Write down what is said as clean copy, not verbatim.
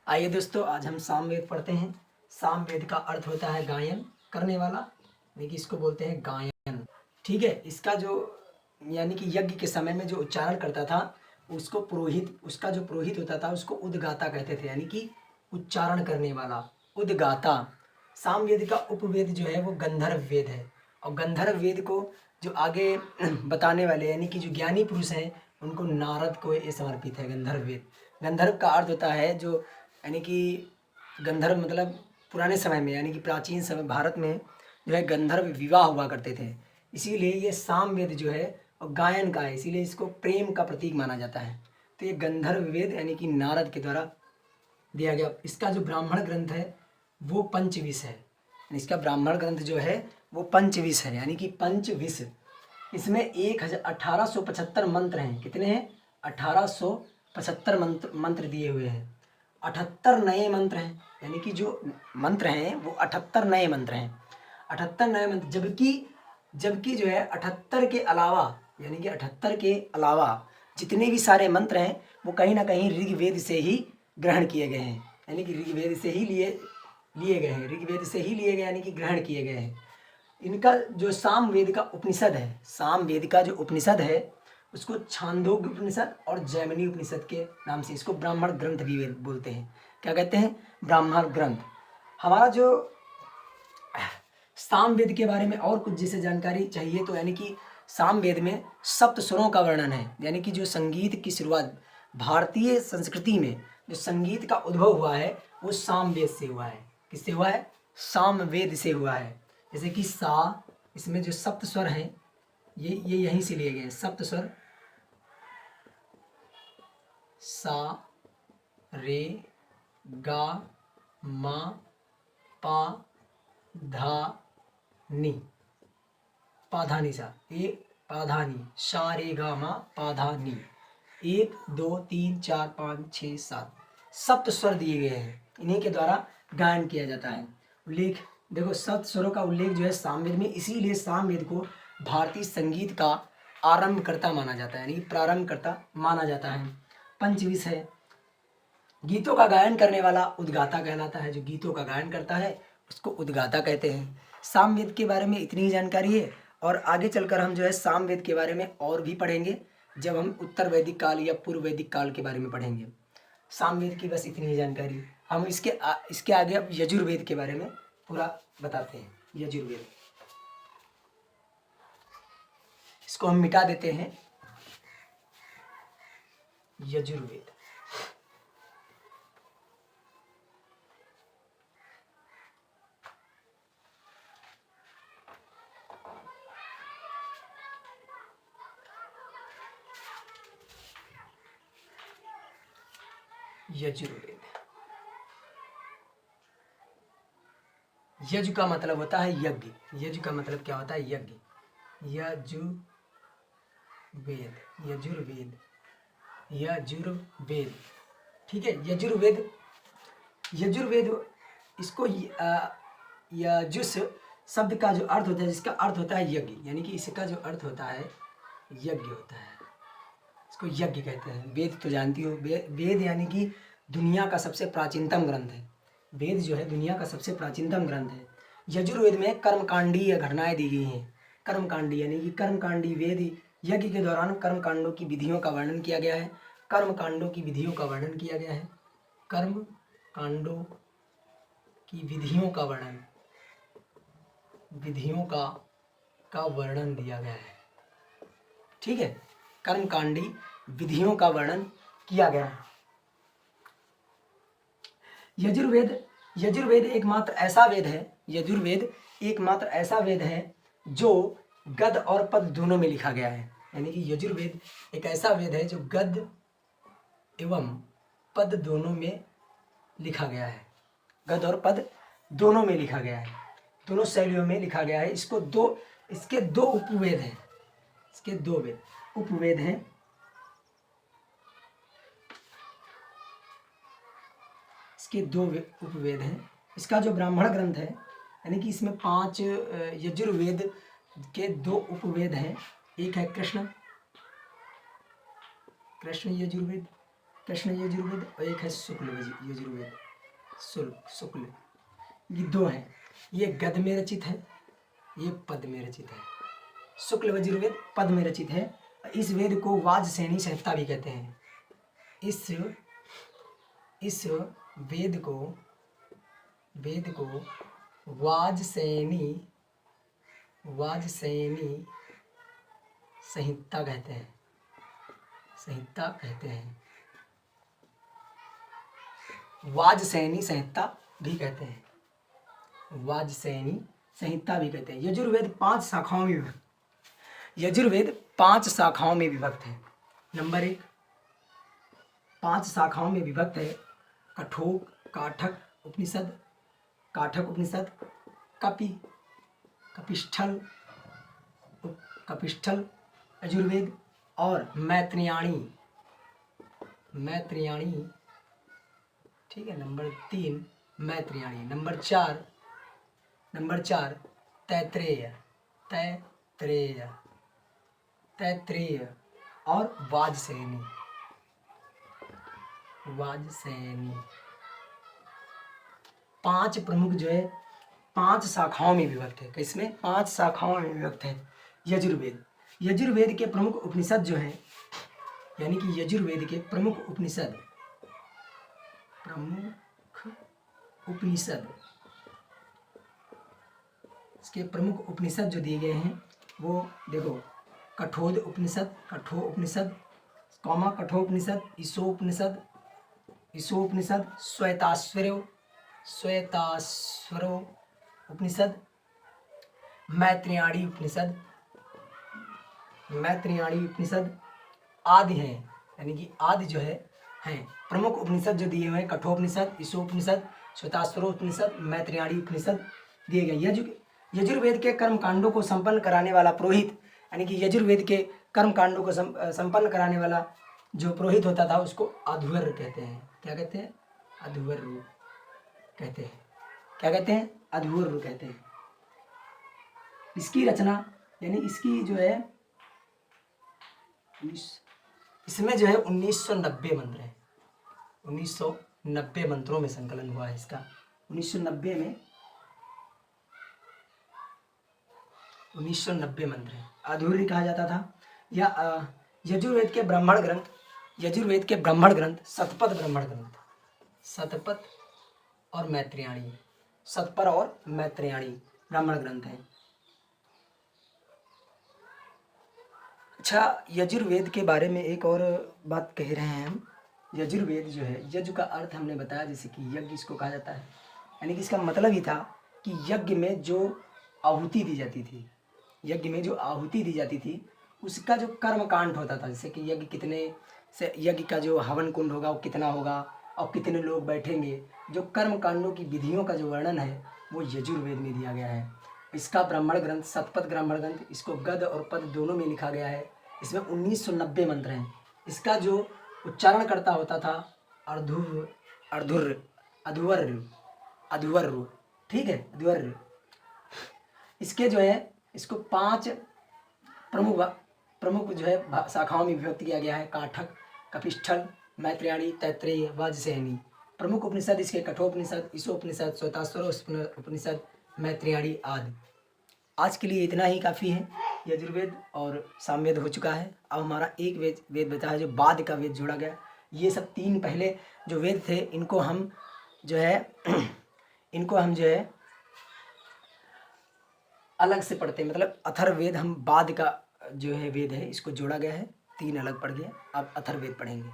आइए दोस्तों, आज हम सामवेद पढ़ते हैं। सामवेद का अर्थ होता है गायन करने वाला, यानी कि इसको बोलते हैं गायन। ठीक है, इसका जो यानी कि यज्ञ के समय में जो उच्चारण करता था उसको पुरोहित, उसका जो पुरोहित होता था उसको उद्गाता कहते थे, यानी कि उच्चारण करने वाला, उद्गाता। सामवेद का उपवेद जो है वो गंधर्व वेद है, और गंधर्व वेद को जो आगे बताने वाले यानी कि जो ज्ञानी पुरुष हैं उनको नारद को ये समर्पित है गंधर्व वेद। गंधर्व का अर्थ होता है जो, यानी कि गंधर्व मतलब पुराने समय में यानी कि प्राचीन समय भारत में जो है गंधर्व विवाह हुआ करते थे, इसीलिए ये सामवेद जो है और गायन का है, इसीलिए इसको प्रेम का प्रतीक माना जाता है। तो ये गंधर्व वेद यानी कि नारद के द्वारा दिया गया। इसका जो ब्राह्मण ग्रंथ है वो पंचविश है, इसका ब्राह्मण ग्रंथ जो है वो पंचविश है, यानी कि पंचविश। इसमें 1875 मंत्र हैं। कितने हैं? 1875 मंत्र दिए हुए हैं। 78 नए मंत्र हैं, यानी कि जो मंत्र हैं वो 78 नए मंत्र हैं। 78 नए मंत्र, जबकि जो है 78 के अलावा, यानी कि 78 के अलावा जितने भी सारे मंत्र हैं वो कहीं ना कहीं ऋग्वेद से ही ग्रहण किए गए हैं, यानी कि ऋग्वेद से ही लिए गए हैं, ऋग्वेद से ही लिए गए यानी कि ग्रहण किए गए हैं। इनका जो सामवेद का उपनिषद है, सामवेद का जो उपनिषद है उसको छांदोग्य उपनिषद और जैमिनी उपनिषद के नाम से, इसको ब्राह्मण ग्रंथ भी बोलते हैं। क्या कहते हैं? ब्राह्मण ग्रंथ। हमारा जो सामवेद के बारे में और कुछ जैसे जानकारी चाहिए तो, यानी कि सामवेद में सप्त स्वरों का वर्णन है, यानी कि जो संगीत की शुरुआत भारतीय संस्कृति में जो संगीत का उद्भव हुआ है वो सामवेद से हुआ है। किससे हुआ है? सामवेद से हुआ है। जैसे कि सा, इसमें जो सप्त स्वर हैं ये यहीं से लिए गए हैं। सप्त स्वर सा, रे, गा, मा, पा, धा, नी, पाधानी सा, एक पाधानी, सा रे गा मा पाधानी, 1 2 3 4 5 6 7 सप्त स्वर दिए गए हैं, इन्हीं के द्वारा गायन किया जाता है। उल्लेख देखो, सप्त स्वरों का उल्लेख जो है सामवेद में, इसीलिए सामवेद को भारतीय संगीत का आरंभकर्ता माना जाता है, यानी प्रारंभकर्ता माना जाता है। पंचविश है। गीतों का गायन करने वाला उद्गाता कहलाता है, जो गीतों का गायन करता है उसको उद्गाता कहते हैं। सामवेद के बारे में इतनी ही जानकारी है, और आगे चलकर हम जो है सामवेद के बारे में और भी पढ़ेंगे जब हम उत्तर वैदिक काल या पूर्व वैदिक काल के बारे में पढ़ेंगे। सामवेद की बस इतनी ही जानकारी। हम इसके आगे अब यजुर्वेद के बारे में पूरा बताते हैं। यजुर्वेद, इसको हम मिटा देते हैं। यजुर्वेद, यजुर्वेद। यजु का मतलब होता है यज्ञ। यजु का मतलब क्या होता है? यज्ञ। यजुर्वेद, यजुर्वेद, यजुर्वेद। ठीक है, यजुर्वेद। यजुर्वेद, इसको यजुस शब्द का जो अर्थ होता है, जिसका अर्थ होता है यज्ञ, यानी कि इसका जो अर्थ होता है यज्ञ होता है, इसको यज्ञ कहते हैं। वेद तो जानती हो, वेद यानी कि दुनिया का सबसे प्राचीनतम ग्रंथ है। वेद जो है दुनिया का सबसे प्राचीनतम ग्रंथ है। यजुर्वेद में कर्मकांडीय घटनाएं दी गई हैं। कर्मकांडी यानी कि कर्मकांडी वेद, यज्ञ के दौरान कर्मकांडों की विधियों का वर्णन किया गया है। कर्मकांडों की विधियों का वर्णन किया गया है। कर्म कांडों की विधियों का वर्णन, विधियों का वर्णन दिया गया है। ठीक है, कर्मकांडी विधियों का वर्णन किया गया है। यजुर्वेद, यजुर्वेद एकमात्र ऐसा वेद है, यजुर्वेद एकमात्र ऐसा वेद है जो गद और पद दोनों में लिखा गया है। यानी कि यजुर्वेद एक ऐसा वेद है जो गद एवं पद दोनों में लिखा गया है। गद और पद दोनों में लिखा गया है, दोनों शैलियों में लिखा गया है। इसके दो उपवेद हैं, इसके दो वेद उपवेद हैं। इसके दो उपवेद हैं। इसका जो ब्राह्मण ग्रंथ है, यानी कि इसमें 5 यजुर्वेद के 2 उपवेद हैं। एक है कृष्ण यजुर्वेद, कृष्ण यजुर्वेद और एक है शुक्ल यजुर्वेद, शुक्ल। ये दो हैं, ये गद में रचित है, ये पद में रचित है। शुक्ल यजुर्वेद पद में रचित है। इस वेद को वाजसेनी संहिता भी कहते हैं। इस वेद को वाजसेनी संहिता कहते हैं, वाजसेनी संहिता भी कहते हैं, वाजसेनी संहिता भी कहते हैं। यजुर्वेद 5 शाखाओं में विभक्त, यजुर्वेद 5 शाखाओं में विभक्त है। नंबर 1, 5 शाखाओं में विभक्त है। काठक उपनिषद, कपिष्ठल यजुर्वेद और मैत्रेयाणी, ठीक है। नंबर 3 मैत्रेयाणी। नंबर 4 तैत्रेय और वाजसेनी। 5 प्रमुख जो है 5 शाखाओं में विभक्त है। किसमें? 5 शाखाओं में विभक्त है यजुर्वेद के प्रमुख उपनिषद जो है, यानी कि यजुर्वेद के प्रमुख उपनिषद इसके प्रमुख उपनिषद जो दिए गए हैं वो देखो, कठोर उपनिषद, कठोपनिषद, ईशोपनिषद, श्वेताश्वरो उपनिषद, मैत्रेयाणी उपनिषद आदि हैं। यानी कि आदि जो है हैं प्रमुख उपनिषद जो दिए हुए हैं। कठोपनिषद, ईशोपनिषद, श्वेताश्वरोपनिषद, मैत्रेयाणी उपनिषद दिए गए। यजुर्वेद के कर्मकांडों को संपन्न कराने वाला पुरोहित, यानी कि यजुर्वेद के कर्मकांडों को संपन्न कराने वाला जो पुरोहित होता था उसको अध्वर्य कहते हैं। क्या कहते हैं? अध्वर्य कहते हैं। क्या कहते हैं? अध्वर्य कहते हैं। इसकी रचना, यानी इसकी जो है इसमें जो है 1990 मंत्र है। 1990 मंत्रों में संकलन हुआ है इसका। 1990 में 1990 मंत्र है। अध्वर्य कहा जाता था। या यजुर्वेद के ब्राह्मण ग्रंथ शतपथ ब्राह्मण ग्रंथ, शतपथ और मैत्रेयाणी, शतपर और मैत्रेयाणी ब्राह्मण ग्रंथ हैं। अच्छा, यजुर्वेद के बारे में एक और बात कह रहे हैं हम। यजुर्वेद जो है, यजु का अर्थ हमने बताया, जैसे कि यज्ञ इसको कहा जाता है। यानी कि इसका मतलब ही था कि यज्ञ में जो आहुति दी जाती थी उसका जो कर्मकांड होता था, जैसे कि यज्ञ का जो हवन कुंड होगा वो कितना होगा और कितने लोग बैठेंगे, जो कर्मकांडों की विधियों का जो वर्णन है वो यजुर्वेद में दिया गया है। इसका ब्राह्मण ग्रंथ, शतपथ ब्राह्मण ग्रंथ, इसको गद और पद दोनों में लिखा गया है। इसमें 1990 मंत्र हैं। इसका जो उच्चारण करता होता था अध्वर्य, ठीक है, अध्वर्य। इसके जो है इसको 5 प्रमुख जो है शाखाओं में विभक्त किया गया है। काठक, कपिष्ठल, मैत्रेयाणी, तैत्रेय, वाजसेनी। प्रमुख उपनिषद इसके कठोपनिषद, ईशोपनिषद, श्वेताश्वरो उपनिषद, मैत्रेयाणी आदि। आज के लिए इतना ही काफ़ी है। यजुर्वेद और सामवेद हो चुका है। अब हमारा एक वेद बचा है जो बाद का वेद जोड़ा गया। ये सब 3 पहले जो वेद थे इनको हम जो है अलग से पढ़ते हैं। मतलब अथर्ववेद हम बाद का जो है वेद है इसको जोड़ा गया है। 3 अलग पढ़ गया। अब अथर्ववेद पढ़ेंगे।